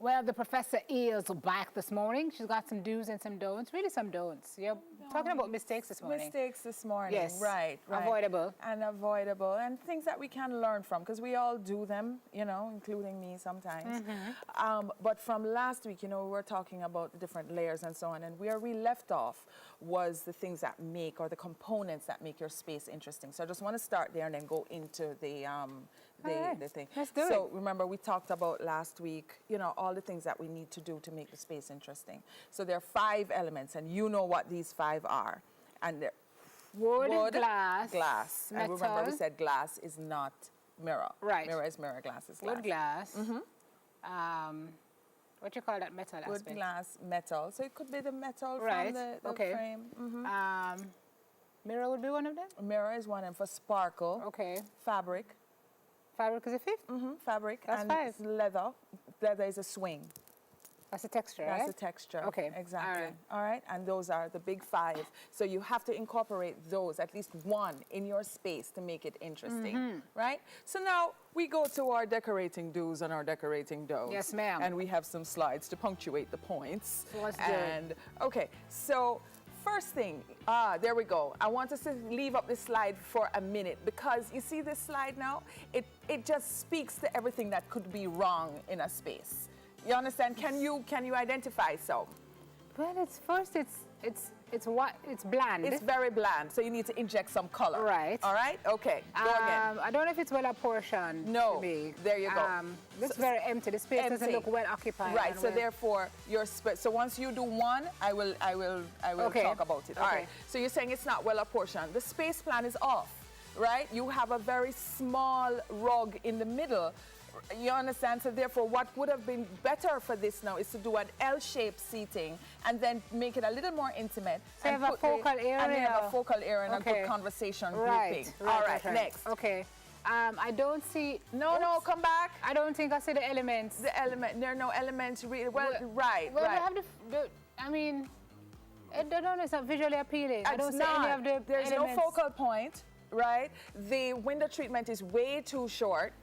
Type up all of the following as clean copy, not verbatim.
Well, the professor is back this morning. She's got some do's and some don'ts, really some don'ts. You're talking about mistakes this morning. Mistakes this morning, yes. Right. Avoidable. And avoidable, and things that we can learn from, because we all do them, you know, including me sometimes. But from last week, you know, we were talking about the different layers and so on, and where we left off was the things that make, or the components that make your space interesting. So I just want to start there and then go into the thing. Let's do so it. remember, we talked about last week, you know, all the things that we need to do to make the space interesting. So there are 5 elements, and you know what these 5 are. And they're wood, glass, metal. And remember, we said glass is not mirror. Right. Mirror is mirror, glass is glass. Wood, glass. What you call that metal aspect? Wood, glass, metal. So it could be the metal right. from the okay. frame. Mirror would be one of them? Mirror is one, and for sparkle. Okay. Fabric. Fabric is a 5th? Fabric. That's and 5. Leather. Leather is a swing. That's a texture, That's right? a texture. Okay. Exactly. All right. And those are the big 5. So you have to incorporate those, at least one, in your space to make it interesting. Right? So now we go to our decorating do's and our decorating don'ts. Yes, ma'am. And we have some slides to punctuate the points. So let's do it. Okay. So first thing, there we go. I want us to leave up this slide for a minute, because you see this slide now? It just speaks to everything that could be wrong in a space. You understand? Can you identify some? Well, it's bland. It's very bland, so you need to inject some color. Right. All right? Okay. Go again. I don't know if it's well apportioned. No. To me. There you go. It's very empty. The space doesn't look well occupied. Right. So therefore, your space. So once you do one, I will talk about it. All right. So you're saying it's not well apportioned. The space plan is off, right? You have a very small rug in the middle. You understand? So therefore, what would have been better for this now is to do an L-shaped seating and then make it a little more intimate. So and have a focal area. And have a focal area and a good conversation grouping. All right, next. Okay. I don't see... No, come back. I don't think I see the elements. There are no elements really. Well, right. We have I mean, I don't know, it's not visually appealing. I don't see any of the There's elements. no focal point, right? The window treatment is way too short.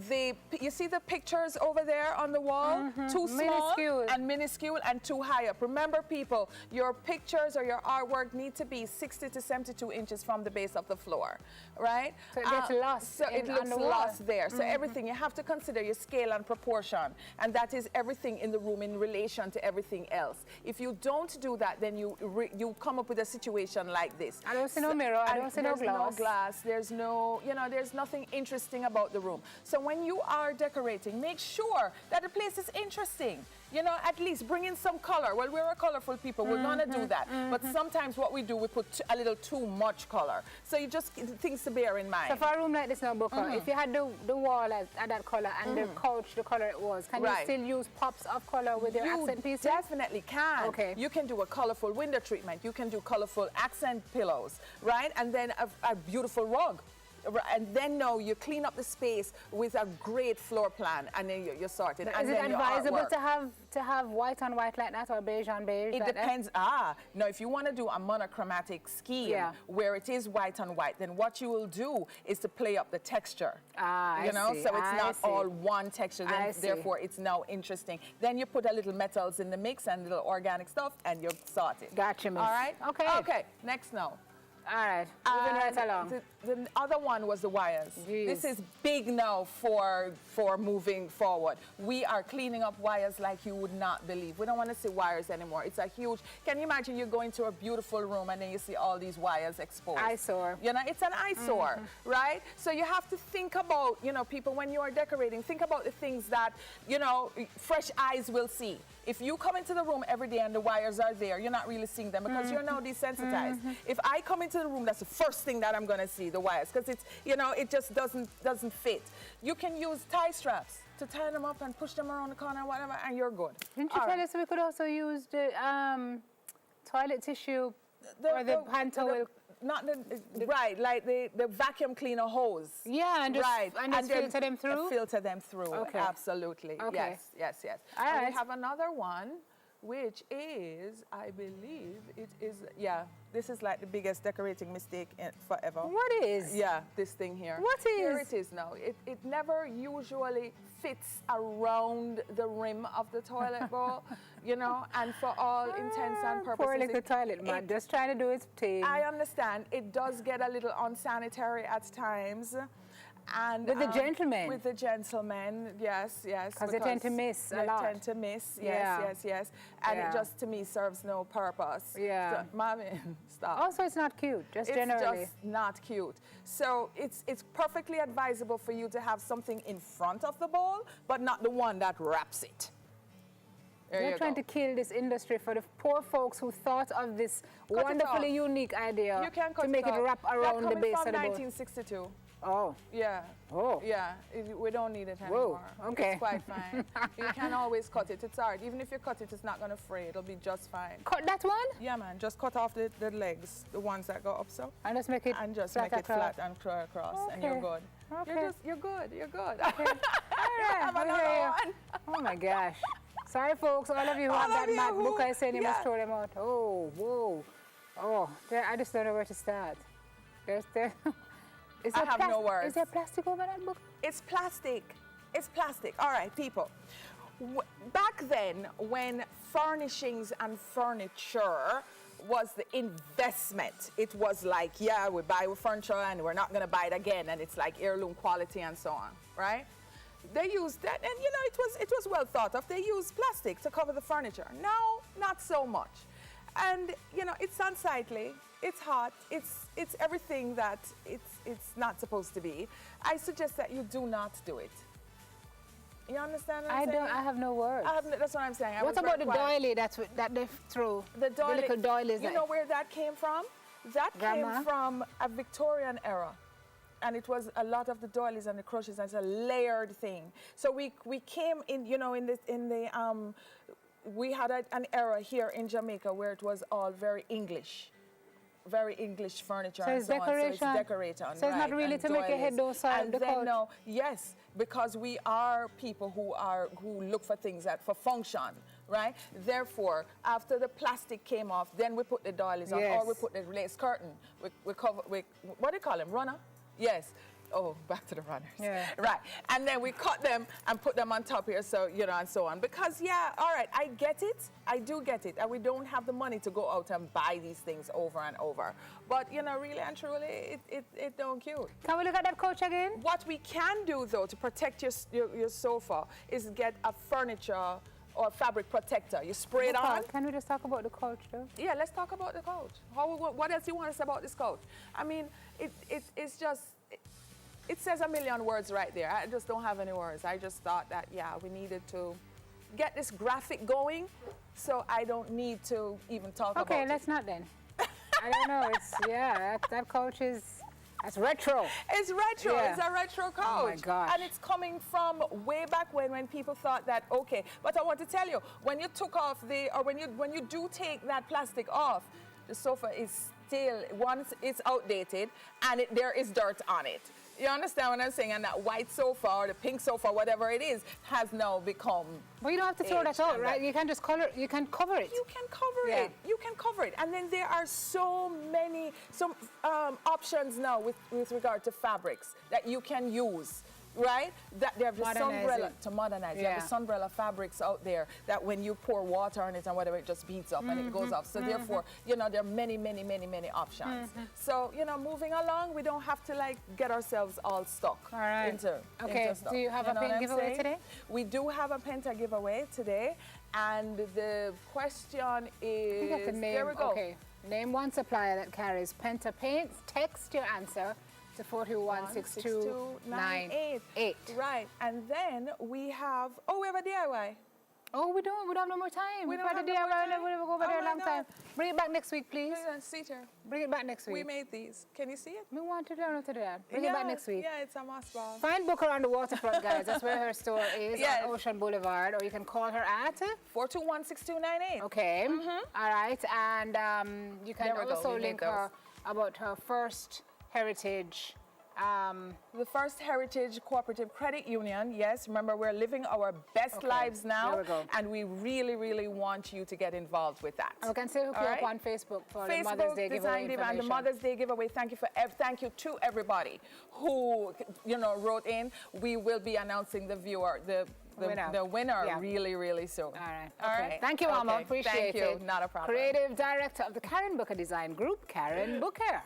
You see the pictures over there on the wall? Too small and minuscule and too high up. Remember, people, your pictures or your artwork need to be 60 to 72 inches from the base of the floor, right? So it gets lost. So it looks lost there. So everything, you have to consider your scale and proportion, and that is everything in the room in relation to everything else. If you don't do that, then you come up with a situation like this. I don't see no mirror. I don't see no glass. There's no glass. There's no, there's nothing interesting about the room. So when you are decorating, make sure that the place is interesting. At least bring in some color. Well, we're a colorful people. We're gonna do that. But sometimes what we do, we put a little too much color. So you just things to bear in mind. So for a room like this now, Booker, if you had the wall at that color and the couch the color it was, can you still use pops of color with your accent pieces? You definitely can. Okay. You can do a colorful window treatment. You can do colorful accent pillows, right? And then a beautiful rug. And then now you clean up the space with a great floor plan, and then you're sorted. Is it advisable to have white on white like that, or beige on beige? It depends. Now, if you want to do a monochromatic scheme where it is white on white, then what you will do is to play up the texture. So it's not all one texture. Then therefore, it's now interesting. Then you put a little metals in the mix and little organic stuff, and you're sorted. Gotcha, miss. All right. Okay. Okay. Next now. All right, moving right along. The other one was the wires. Jeez. This is big now for moving forward. We are cleaning up wires like you would not believe. We don't want to see wires anymore. It's a huge, can you imagine you go into a beautiful room and then you see all these wires exposed? Eyesore. It's an eyesore, right? So you have to think about, people, when you are decorating, think about the things that, fresh eyes will see. If you come into the room every day and the wires are there, you're not really seeing them because you're now desensitized. If I come into the room, that's the first thing that I'm going to see, the wires, because it's, it just doesn't fit. You can use tie straps to tie them up and push them around the corner, whatever, and you're good. Didn't you tell us we could also use the toilet tissue or the hand towel? Like the vacuum cleaner hose. Yeah, and just filter them through? Filter them through, okay. Absolutely. Okay. Yes. All right. We have another one, which is, I believe, it is, yeah, this is like the biggest decorating mistake forever. What is? Yeah, this thing here. What is? Here it is now. It never usually fits around the rim of the toilet bowl, you know, and for all intents and purposes. Poor little toilet man, just trying to do its thing. I understand. It does get a little unsanitary at times. And with the gentlemen. With the gentlemen, yes, yes. Because they tend to miss a lot. They tend to miss, yes. And it just, to me, serves no purpose. Yeah. So, mommy, stop. Also, it's not cute, just generally. It's just not cute. So it's perfectly advisable for you to have something in front of the bowl, but not the one that wraps it. They're trying to kill this industry for the poor folks who thought of this wonderfully unique idea to make it wrap around the base of the bowl. 1962. Oh. Yeah. Oh. Yeah. We don't need it anymore. Whoa. Okay. It's quite fine. You can always cut it. It's hard. Even if you cut it, it's not going to fray. It'll be just fine. Cut that one? Yeah, man. Just cut off the legs, the ones that go up so. And just make it and just flat make it flat and curl across, and you're good. Okay. You're good. You're good. Okay. All right. Have another one. Oh my gosh. Sorry, folks. All of you who have that math book, I said you must throw them out. Oh, whoa. Oh, I just don't know where to start. I have no words. Is there plastic over that book? It's plastic. It's plastic. All right, people. Back then, when furnishings and furniture was the investment, it was like, yeah, we buy furniture and we're not going to buy it again, and it's like heirloom quality and so on, right? They used that, and you know, it was well thought of. They used plastic to cover the furniture. Now, not so much. And you know, it's unsightly, it's hot, it's everything that it's not supposed to be. I suggest that you do not do it. You understand what I'm saying? I have no words. That's what I'm saying. What about the doily that they threw? The little doilies. You know where that came from? That came from a Victorian era. And it was a lot of the doilies and the crushes as a layered thing. So we came in, you know, we had an era here in Jamaica where it was all very English furniture, so and so decoration. On. So it's decoration. So it's not really to make your head go side the couch. No, yes, because we are people who look for things for function, right? Therefore, after the plastic came off, then we put the doilies on, or we put the lace curtain. We cover. What do you call them? Runner? Yes. Oh, back to the runners. Yeah. Right. And then we cut them and put them on top here, so, you know, and so on. Because, yeah, all right, I get it. I do get it. And we don't have the money to go out and buy these things over and over. But, you know, really and truly, it don't cute. Can we look at that couch again? What we can do, though, to protect your sofa is get a furniture or fabric protector. You spray it on. Can we just talk about the couch, though? Yeah, let's talk about the couch. What else you want to say about this couch? I mean, it's just... It says a million words right there. I just don't have any words. I just thought that, yeah, we needed to get this graphic going, so I don't need to even talk about it. Okay, let's not then. I don't know. It's, that couch that's retro. It's retro. Yeah. It's a retro couch. Oh, my gosh. And it's coming from way back when people thought that, okay. But I want to tell you, when you took off when you do take that plastic off, the sofa is still, once it's outdated, and there is dirt on it. You understand what I'm saying? And that white sofa or the pink sofa, whatever it is, has now become. Well, you don't have to throw that out, right? You can just cover it. You can cover it. You can cover it. And then there are so many options now with regard to fabrics that you can use. Right? That they have the sunbrella to modernize. You have the sunbrella fabrics out there that when you pour water on it and whatever, it just beads up and it goes off. So therefore, you know, there are many options. So, you know, moving along, we don't have to like get ourselves all stuck into stuff. Do you have a pen giveaway today? We do have a penta giveaway today, and the question is, there we go. Okay, name one supplier that carries Penta paints. Text your answer to 4216298. Right, and then we have a DIY. Oh, we don't have no more time. We've had a DIY, we'll go over there a long time. Bring it back next week, please. See here. Bring it back next week. We made these. Can you see it? We want to learn how to do that. Bring it back next week. Yeah, it's a moss ball. Find Booker on the waterfront, guys. That's where her store is, on Ocean Boulevard. Or you can call her at 4216298. Okay. All right. And you can also link her about her first heritage The First Heritage Cooperative Credit Union, yes. Remember, we're living our best lives now. There we go. And we really, really want you to get involved with that. And we can still hook you up on Facebook for the Mother's Day giveaway DeZign Diva and the Mother's Day giveaway. Thank you to everybody who, wrote in. We will be announcing the winner really, really soon. All right. All right. Thank you, Mama. Appreciate it. Thank you. Not a problem. Creative Director of the Karen Booker Design Group, Karen Booker.